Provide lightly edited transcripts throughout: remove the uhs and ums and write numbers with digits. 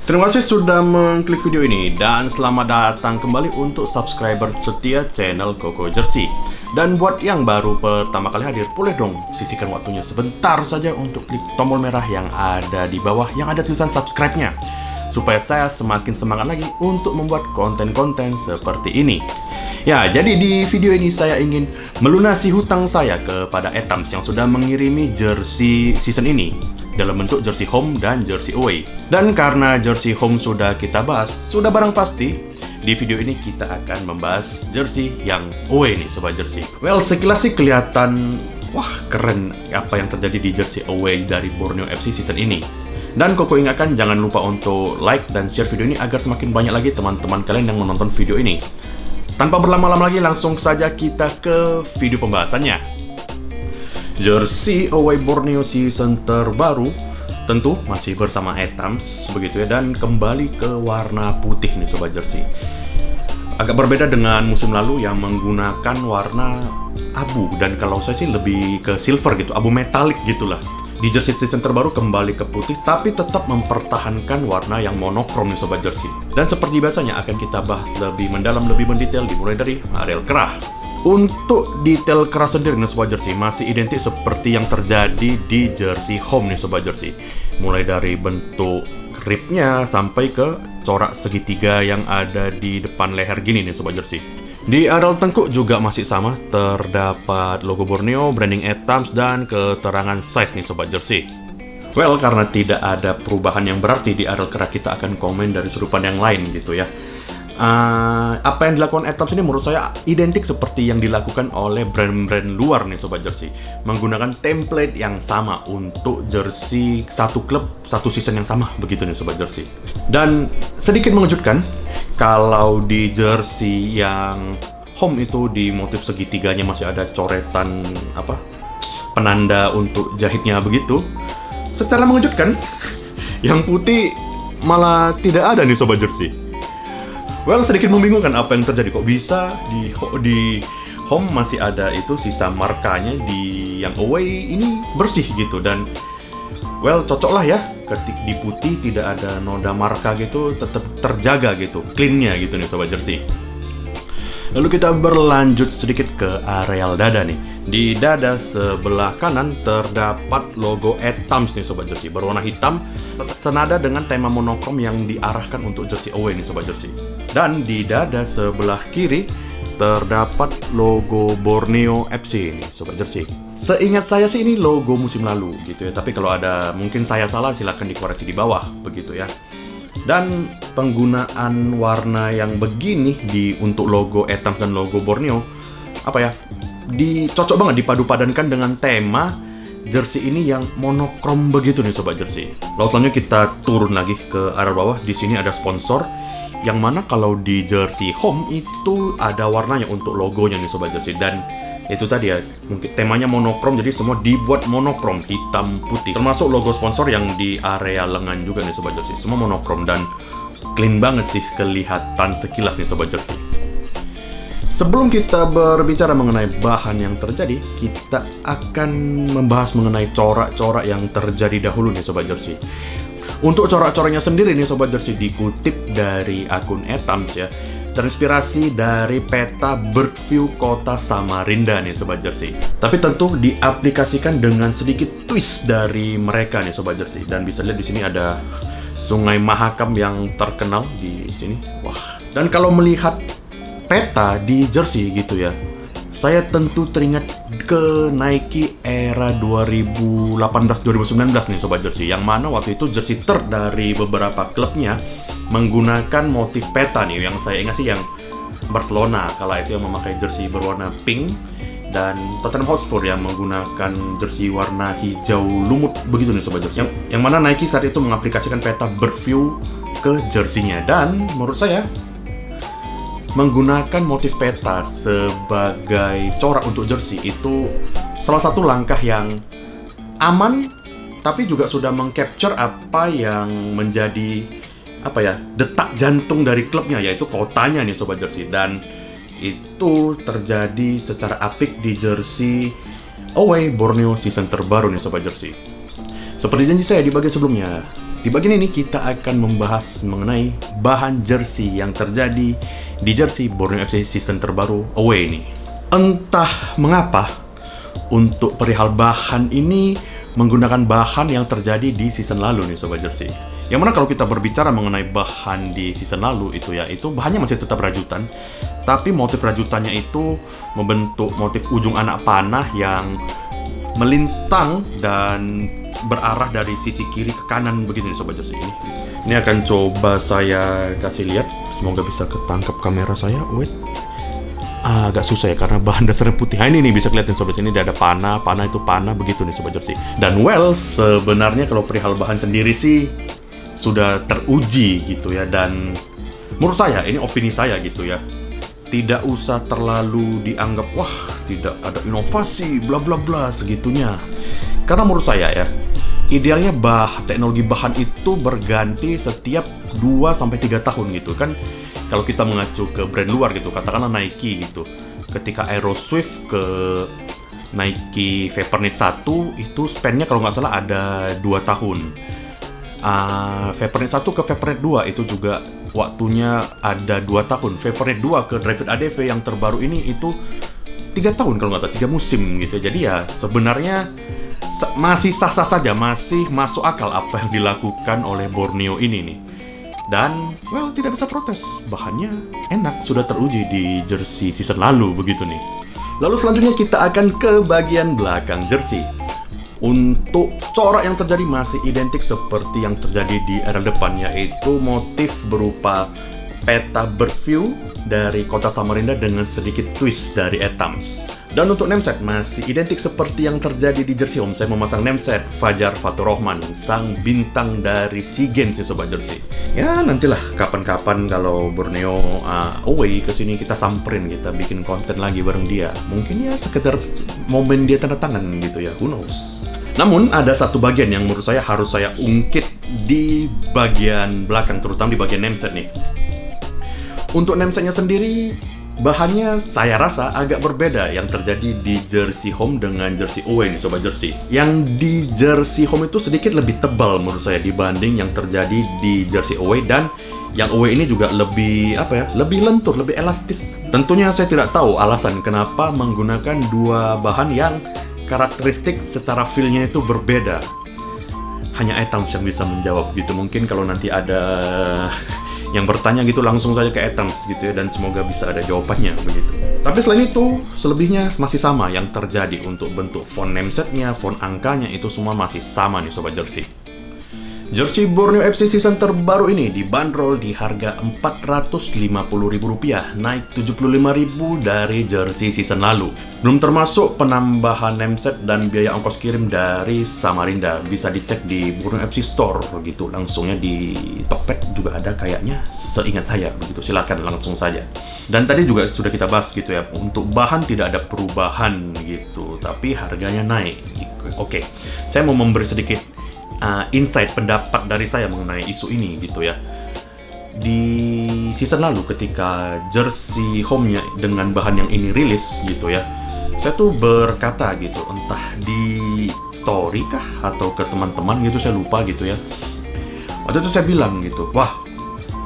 Terima kasih sudah mengklik video ini dan selamat datang kembali untuk subscriber setia channel Koko Jersey. Dan buat yang baru pertama kali hadir, boleh dong sisihkan waktunya sebentar saja untuk klik tombol merah yang ada di bawah yang ada tulisan subscribe-nya, supaya saya semakin semangat lagi untuk membuat konten-konten seperti ini. Ya, jadi di video ini saya ingin melunasi hutang saya kepada Etams yang sudah mengirimi jersey season ini dalam bentuk jersey home dan jersey away. Dan karena jersey home sudah kita bahas, sudah barang pasti di video ini kita akan membahas jersey yang away nih Sobat Jersey. Well, sekilas sih kelihatan wah keren apa yang terjadi di jersey away dari Borneo FC season ini. Dan Koko ingatkan jangan lupa untuk like dan share video ini agar semakin banyak lagi teman-teman kalian yang menonton video ini. Tanpa berlama-lama lagi, langsung saja kita ke video pembahasannya. Jersey away Borneo season terbaru tentu masih bersama Etams begitu ya, dan kembali ke warna putih nih Sobat Jersey. Agak berbeda dengan musim lalu yang menggunakan warna abu, dan kalau saya sih lebih ke silver gitu, abu metalik gitulah. Di jersey season terbaru kembali ke putih, tapi tetap mempertahankan warna yang monokrom nih Sobat Jersey. Dan seperti biasanya akan kita bahas lebih mendalam, lebih mendetail, dimulai dari areal kerah. Untuk detail kerah sendiri nih Sobat Jersey masih identik seperti yang terjadi di jersey home nih Sobat Jersey. Mulai dari bentuk ribnya sampai ke corak segitiga yang ada di depan leher gini nih Sobat Jersey. Di areal tengkuk juga masih sama, terdapat logo Borneo, branding Etams, dan keterangan size nih Sobat Jersey. Well, karena tidak ada perubahan yang berarti di areal kerah, kita akan komen dari sudut pandang yang lain gitu ya. Apa yang dilakukan Etams ini menurut saya identik seperti yang dilakukan oleh brand-brand luar nih Sobat Jersey, menggunakan template yang sama untuk jersey satu klub satu season yang sama begitu nih Sobat Jersey. Dan sedikit mengejutkan kalau di jersey yang home itu di motif segitiganya masih ada coretan apa penanda untuk jahitnya begitu. Secara mengejutkan yang putih malah tidak ada nih Sobat Jersey. Well, sedikit membingungkan apa yang terjadi, kok bisa di home masih ada itu sisa markanya, di yang away ini bersih gitu. Dan well, cocok lah ya, ketik di putih tidak ada noda marka gitu, tetap terjaga gitu, cleannya gitu nih Sobat Jersey. Lalu kita berlanjut sedikit ke areal dada nih. Di dada sebelah kanan terdapat logo Etams nih Sobat Jersey, berwarna hitam, senada dengan tema monokrom yang diarahkan untuk jersey away nih Sobat Jersey. Dan di dada sebelah kiri terdapat logo Borneo FC nih Sobat Jersey. Seingat saya sih ini logo musim lalu gitu ya, tapi kalau ada mungkin saya salah silahkan dikoreksi di bawah begitu ya. Dan penggunaan warna yang begini untuk logo Etams dan logo Borneo apa ya, cocok banget dipadu-padankan dengan tema jersey ini yang monokrom begitu nih Sobat Jersey. Lalu selanjutnya kita turun lagi ke arah bawah. Di sini ada sponsor, yang mana kalau di jersey home itu ada warnanya untuk logonya nih Sobat Jersey. Dan itu tadi ya, mungkin temanya monokrom, jadi semua dibuat monokrom, hitam putih. Termasuk logo sponsor yang di area lengan juga nih Sobat Jersey, semua monokrom dan clean banget sih kelihatan sekilas nih Sobat Jersey. Sebelum kita berbicara mengenai bahan yang terjadi, kita akan membahas mengenai corak-corak yang terjadi dahulu nih Sobat Jersey. Untuk corak-coraknya sendiri nih Sobat Jersey dikutip dari akun Etams ya, terinspirasi dari peta bird view kota Samarinda nih Sobat Jersey. Tapi tentu diaplikasikan dengan sedikit twist dari mereka nih Sobat Jersey. Dan bisa lihat di sini ada Sungai Mahakam yang terkenal di sini. Wah. Dan kalau melihat peta di jersey gitu ya, saya tentu teringat ke Nike era 2018-2019 nih Sobat Jersey, yang mana waktu itu jersey dari beberapa klubnya menggunakan motif peta nih. Yang saya ingat sih yang Barcelona kala itu yang memakai jersey berwarna pink, dan Tottenham Hotspur yang menggunakan jersey warna hijau lumut begitu nih Sobat Jersey. Yang mana Nike saat itu mengaplikasikan peta bird view ke jersey-nya. Dan menurut saya menggunakan motif peta sebagai corak untuk jersey itu salah satu langkah yang aman, tapi juga sudah mengcapture apa yang menjadi apa ya, detak jantung dari klubnya, yaitu kotanya nih Sobat Jersey. Dan itu terjadi secara apik di jersey away Borneo season terbaru nih Sobat Jersey. Seperti janji saya di bagian sebelumnya, Di bagian ini kita akan membahas mengenai bahan jersey yang terjadi di jersey Borneo FC season terbaru away ini. Entah mengapa untuk perihal bahan ini menggunakan bahan yang terjadi di season lalu nih Sobat Jersey. Yang mana kalau kita berbicara mengenai bahan di season lalu itu bahannya masih tetap rajutan, tapi motif rajutannya itu membentuk motif ujung anak panah yang melintang dan berarah dari sisi kiri ke kanan begitu nih Sobat Jersey. Ini akan coba saya kasih lihat, semoga bisa ketangkap kamera saya. Wait, agak susah ya karena bahan dasarnya putih. Nah, ini nih bisa kelihatan Sobat, ini ada panah itu panah begitu nih Sobat Jersey. Dan sebenarnya kalau perihal bahan sendiri sih sudah teruji gitu ya, dan menurut saya, ini opini saya gitu ya, tidak usah terlalu dianggap wah tidak ada inovasi bla bla bla segitunya. Karena menurut saya ya, idealnya teknologi bahan itu berganti setiap 2-3 tahun gitu kan. Kalau kita mengacu ke brand luar gitu, katakanlah Nike gitu, ketika Aero Swift ke Nike Vaporknit 1 itu span-nya kalau nggak salah ada 2 tahun. Vaporknit 1 ke Vaporknit 2 itu juga waktunya ada 2 tahun. Vaporknit 2 ke Dri-FIT ADV yang terbaru ini itu 3 tahun kalau nggak salah, 3 musim gitu. Jadi ya sebenarnya masih sah-sah saja, masih masuk akal apa yang dilakukan oleh Borneo ini nih. Dan, tidak bisa protes. Bahannya enak, sudah teruji di jersey season lalu, begitu nih. Lalu selanjutnya kita akan ke bagian belakang jersey. Untuk corak yang terjadi masih identik seperti yang terjadi di era depan, yaitu motif berupa peta berview dari kota Samarinda dengan sedikit twist dari Etams. Dan untuk nameset masih identik seperti yang terjadi di jersey home. Saya memasang nameset Fajar Faturrahman, sang bintang dari SEA Games ya Sobat Jersey. Ya nantilah kapan-kapan kalau Borneo away ke sini kita samperin, kita bikin konten lagi bareng dia. Mungkin ya sekedar momen dia tanda tangan gitu ya, who knows. Namun ada satu bagian yang menurut saya harus saya ungkit di bagian belakang, terutama di bagian nameset nih. Untuk namesetnya sendiri, bahannya saya rasa agak berbeda yang terjadi di jersey home dengan jersey away nih Sobat Jersey. Yang di jersey home itu sedikit lebih tebal menurut saya dibanding yang terjadi di jersey away, dan yang away ini juga lebih lebih lentur, lebih elastis. Tentunya saya tidak tahu alasan kenapa menggunakan dua bahan yang karakteristik secara feel-nya itu berbeda. Hanya Etams yang bisa menjawab gitu. Mungkin kalau nanti ada yang bertanya gitu langsung saja ke Etams gitu ya, dan semoga bisa ada jawabannya begitu. Tapi selain itu, selebihnya masih sama yang terjadi untuk bentuk font namesetnya, font angkanya itu semua masih sama nih Sobat Jersey. Jersey Borneo FC season terbaru ini dibanderol di harga Rp450.000, naik Rp75.000 dari jersey season lalu. Belum termasuk penambahan nameset dan biaya ongkos kirim dari Samarinda. Bisa dicek di Borneo FC Store gitu, langsungnya di Tokped juga ada kayaknya, seingat saya begitu. Silakan langsung saja. Dan tadi juga sudah kita bahas gitu ya, untuk bahan tidak ada perubahan gitu, tapi harganya naik. Oke, saya mau memberi sedikit insight pendapat dari saya mengenai isu ini gitu ya. Di season lalu ketika jersey home-nya dengan bahan yang ini rilis gitu ya, saya tuh berkata gitu, entah di story kah atau ke teman-teman gitu, saya lupa gitu ya. Waktu itu saya bilang gitu, wah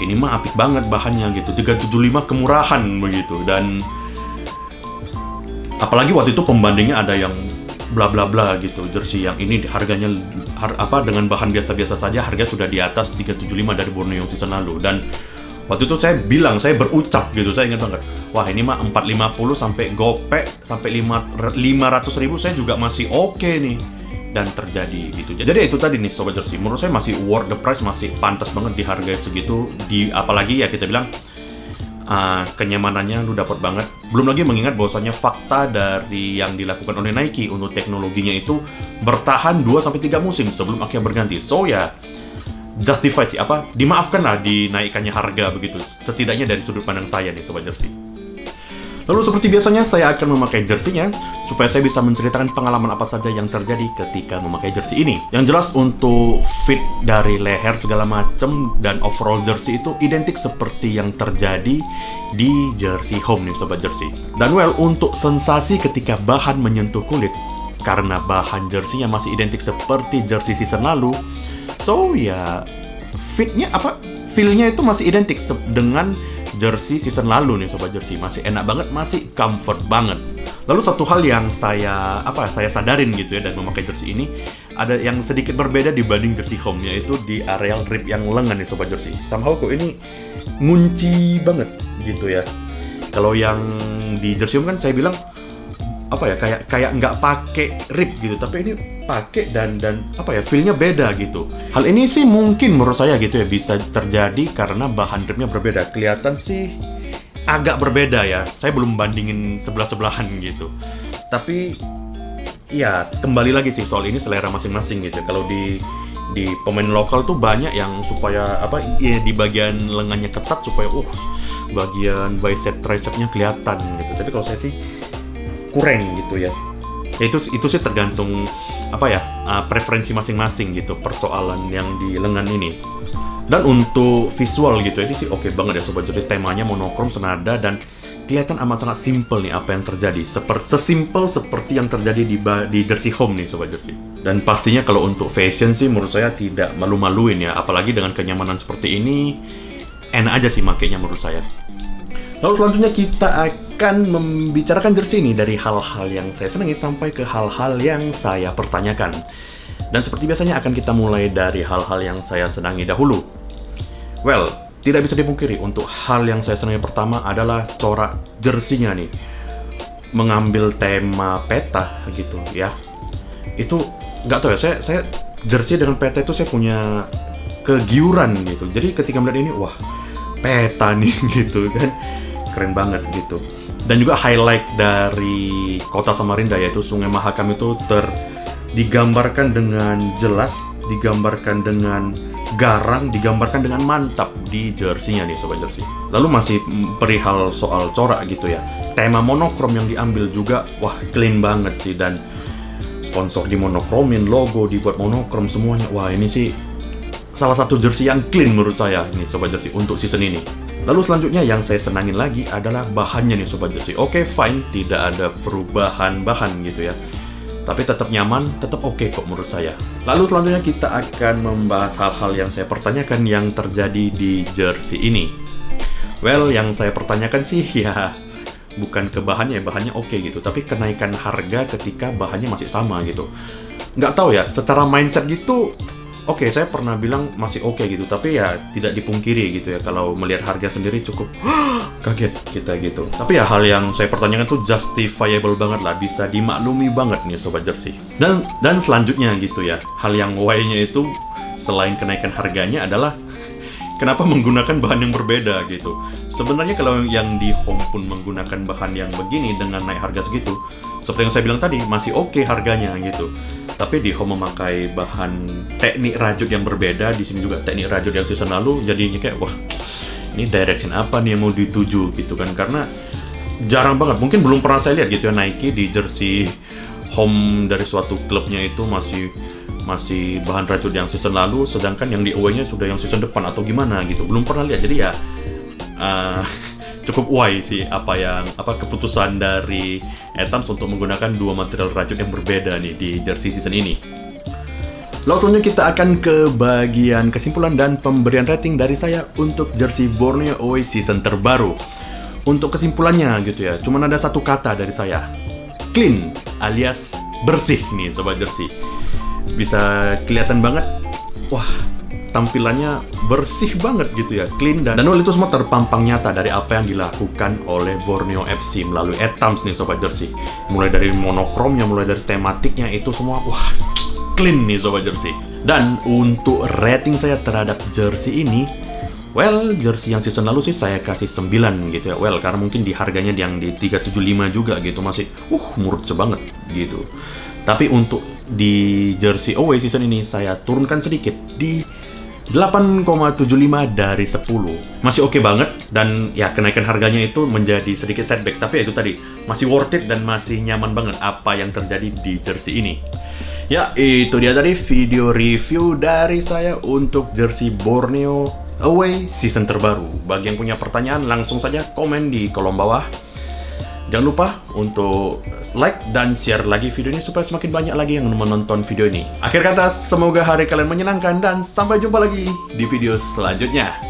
ini mah apik banget bahannya gitu, 375 kemurahan begitu. Dan apalagi waktu itu pembandingnya ada yang bla bla bla gitu, jersey yang ini harganya dengan bahan biasa-biasa saja harga sudah di atas 375 dari Borneo season lalu. Dan waktu itu saya bilang, saya berucap gitu, saya ingat banget, wah ini mah 450 sampai gope sampai 500.000 saya juga masih oke nih. Dan terjadi gitu. Jadi itu tadi nih Sobat Jersey, menurut saya masih worth the price, masih pantas banget di harga segitu. Apalagi ya kita bilang kenyamanannya lu dapat banget. Belum lagi mengingat bahwasanya fakta dari yang dilakukan oleh Nike untuk teknologinya itu bertahan 2-3 musim sebelum akhirnya berganti. So ya justify sih, dimaafkan lah dinaikkannya harga begitu, setidaknya dari sudut pandang saya nih Sobat Jersey. Lalu seperti biasanya saya akan memakai jersey-nya supaya saya bisa menceritakan pengalaman apa saja yang terjadi ketika memakai jersey ini. Yang jelas untuk fit dari leher segala macam dan overall jersey itu identik seperti yang terjadi di jersey home nih Sobat Jersey. Dan untuk sensasi ketika bahan menyentuh kulit, karena bahan jersey-nya masih identik seperti jersey season lalu, So ya fitnya feel-nya itu masih identik dengan jersey season lalu nih Sobat Jersey. Masih enak banget, masih comfort banget. Lalu satu hal yang saya sadarin gitu ya dan memakai jersey ini, ada yang sedikit berbeda dibanding jersey home, yaitu di areal rib yang lengan nih Sobat Jersey. Somehow kok ini ngunci banget gitu ya. Kalau yang di jersey home kan saya bilang kayak nggak pakai rib gitu, tapi ini pakai dan feel-nya beda gitu. Hal ini sih mungkin menurut saya gitu ya bisa terjadi karena bahan ribnya berbeda. Kelihatan sih agak berbeda ya. Saya belum bandingin sebelah-sebelahan gitu. Tapi ya kembali lagi sih soal ini selera masing-masing gitu. Kalau di pemain lokal tuh banyak yang supaya di bagian lengannya ketat supaya bagian bicep tricepnya kelihatan gitu. Tapi kalau saya sih kurang gitu ya. Itu sih tergantung preferensi masing-masing gitu persoalan yang di lengan ini. Dan untuk visual gitu ini sih oke banget ya Sobat Jersey. Temanya monokrom senada dan kelihatan amat sangat simple nih apa yang terjadi. Sesimpel seperti yang terjadi di jersey home nih Sobat Jersey. Dan pastinya kalau untuk fashion sih menurut saya tidak malu-maluin ya. Apalagi dengan kenyamanan seperti ini, enak aja sih makainya menurut saya. Lalu selanjutnya kita akan membicarakan jersey ini dari hal-hal yang saya senangi sampai ke hal-hal yang saya pertanyakan. Dan seperti biasanya akan kita mulai dari hal-hal yang saya senangi dahulu. Well, tidak bisa dipungkiri untuk hal yang saya senangi pertama adalah corak jersey-nya nih. Mengambil tema peta gitu ya. Itu nggak tahu ya, saya jersey dengan peta itu saya punya kegiuran gitu. Jadi ketika melihat ini, wah peta nih gitu kan. Keren banget gitu. Dan juga highlight dari kota Samarinda yaitu Sungai Mahakam itu digambarkan dengan jelas, digambarkan dengan garang, digambarkan dengan mantap di jersey-nya nih Sobat Jersey. Lalu masih perihal soal corak gitu ya. Tema monokrom yang diambil juga wah clean banget sih, dan sponsor dimonokromin, logo dibuat monokrom semuanya. Wah ini sih salah satu jersey yang clean menurut saya nih Sobat Jersey untuk season ini. Lalu selanjutnya yang saya senangin lagi adalah bahannya nih Sobat Jersey. Oke, fine, tidak ada perubahan bahan gitu ya. Tapi tetap nyaman, tetap oke kok menurut saya. Lalu selanjutnya kita akan membahas hal-hal yang saya pertanyakan yang terjadi di jersey ini. Well, yang saya pertanyakan sih ya bukan ke bahannya oke gitu. Tapi kenaikan harga ketika bahannya masih sama gitu. Nggak tahu ya, secara mindset gitu oke, saya pernah bilang masih oke gitu, tapi ya tidak dipungkiri gitu ya, kalau melihat harga sendiri cukup kaget kita gitu. Tapi ya hal yang saya pertanyakan tuh justifiable banget lah, bisa dimaklumi banget nih Sobat Jersey. Dan selanjutnya gitu ya, hal yang why-nya itu selain kenaikan harganya adalah kenapa menggunakan bahan yang berbeda gitu. Sebenarnya kalau yang di home pun menggunakan bahan yang begini dengan naik harga segitu, seperti yang saya bilang tadi, masih oke harganya gitu. Tapi di home memakai bahan teknik rajut yang berbeda, di sini juga teknik rajut yang season lalu, jadinya kayak wah, ini direction apa nih yang mau dituju gitu kan. Karena jarang banget, mungkin belum pernah saya lihat gitu ya Nike di jersey home dari suatu klubnya itu masih bahan rajut yang season lalu, sedangkan yang di away-nya sudah yang season depan atau gimana gitu. Belum pernah lihat. Jadi ya cukup why sih keputusan dari Etams untuk menggunakan dua material rajut yang berbeda nih di jersey season ini. Lalu selanjutnya kita akan ke bagian kesimpulan dan pemberian rating dari saya untuk jersey Borneo Away season terbaru. Untuk kesimpulannya gitu ya, cuman ada satu kata dari saya, clean alias bersih nih Sobat Jersey. Bisa kelihatan banget, wah tampilannya bersih banget gitu ya, clean, dan itu semua terpampang nyata dari apa yang dilakukan oleh Borneo FC melalui Etams nih Sobat Jersey. Mulai dari monokromnya, mulai dari tematiknya, itu semua wah clean nih Sobat Jersey. Dan untuk rating saya terhadap jersey ini, well, jersey yang season lalu sih saya kasih 9 gitu ya. Well, karena mungkin di harganya yang di 375 juga gitu, masih murce banget gitu. Tapi untuk di jersey away season ini saya turunkan sedikit di 8,75 dari 10. Masih oke banget, dan ya kenaikan harganya itu menjadi sedikit setback, tapi ya itu tadi masih worth it dan masih nyaman banget apa yang terjadi di jersey ini. Ya, itu dia tadi video review dari saya untuk jersey Borneo Away season terbaru. Bagi yang punya pertanyaan langsung saja komen di kolom bawah. Jangan lupa untuk like dan share lagi video ini supaya semakin banyak lagi yang menonton video ini. Akhir kata, semoga hari kalian menyenangkan dan sampai jumpa lagi di video selanjutnya.